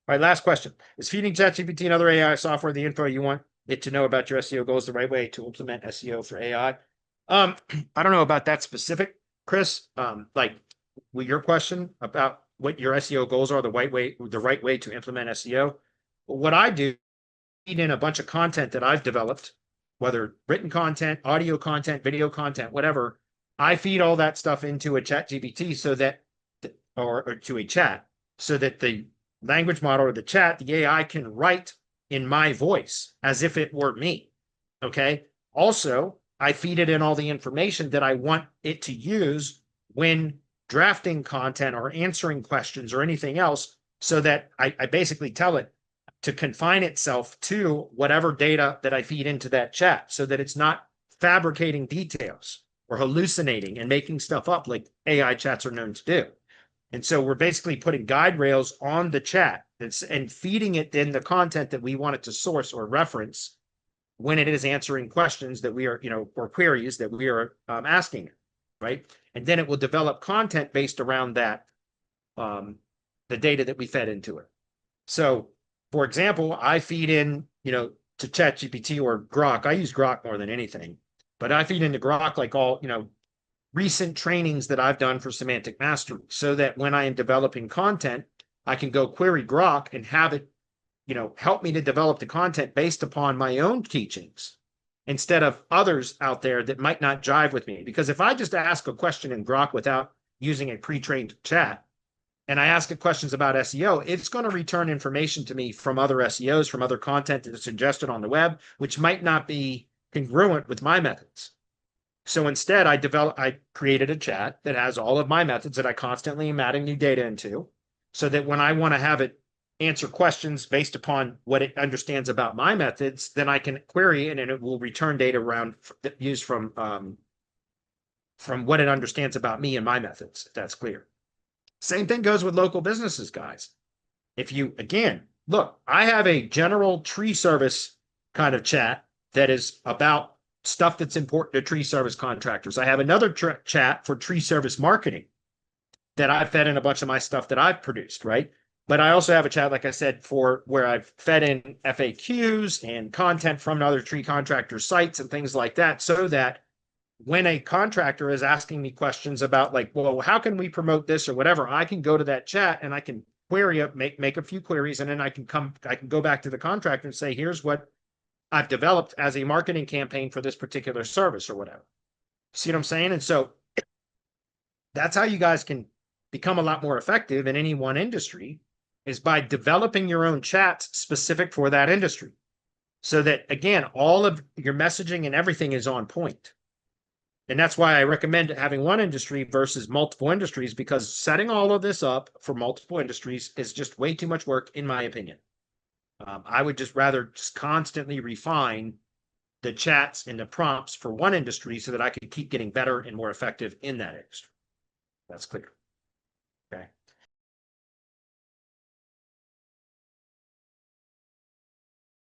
All right, last question. Is feeding ChatGPT and other AI software the info you want it to know about your SEO goals the right way to implement SEO for AI? I don't know about that specific, Chris. Like with your question about what your SEO goals are, the right way to implement SEO. What I do, feed in a bunch of content that I've developed, whether written content, audio content, video content, whatever. I feed all that stuff into a Chat GPT so that, or to a chat, so that the language model or the chat, the AI can write in my voice as if it were me. Okay. Also, I feed it in all the information that I want it to use when drafting content or answering questions or anything else, so that I basically tell it to confine itself to whatever data that I feed into that chat, so that it's not fabricating details or hallucinating and making stuff up like AI chats are known to do. And so we're basically putting guide rails on the chat and feeding it in the content that we want it to source or reference when it is answering questions that we are, or queries that we are asking it, right? And then it will develop content based around that, the data that we fed into it. So, for example, I feed in, to ChatGPT or Grock. I use Grock more than anything, but I feed into Grock like all, recent trainings that I've done for semantic mastery, so that when I am developing content, I can go query Grock and have it, help me to develop the content based upon my own teachings instead of others out there that might not jive with me. Because if I just ask a question in Grock without using a pre-trained chat, and I ask it questions about SEO, it's going to return information to me from other SEOs, from other content that is suggested on the web, which might not be congruent with my methods. So instead, I created a chat that has all of my methods that I constantly am adding new data into, so that when I want to have it answer questions based upon what it understands about my methods, then I can query it and it will return data around used from what it understands about me and my methods, if that's clear. Same thing goes with local businesses, guys. If you, again, look, I have a general tree service kind of chat that is about stuff that's important to tree service contractors. I have another chat for tree service marketing that I've fed in a bunch of my stuff that I've produced, right? But I also have a chat, like I said, for where I've fed in FAQs and content from other tree contractor sites and things like that, so that when a contractor is asking me questions about like, well, how can we promote this or whatever, I can go to that chat and I can query up, make a few queries, and then I can go back to the contractor and say, here's what I've developed as a marketing campaign for this particular service or whatever. See what I'm saying? And so that's how you guys can become a lot more effective in any one industry, is by developing your own chats specific for that industry. So that, again, all of your messaging and everything is on point. And that's why I recommend having one industry versus multiple industries, because setting all of this up for multiple industries is just way too much work, in my opinion. I would just rather just constantly refine the chats and the prompts for one industry so that I could keep getting better and more effective in that industry. That's clear.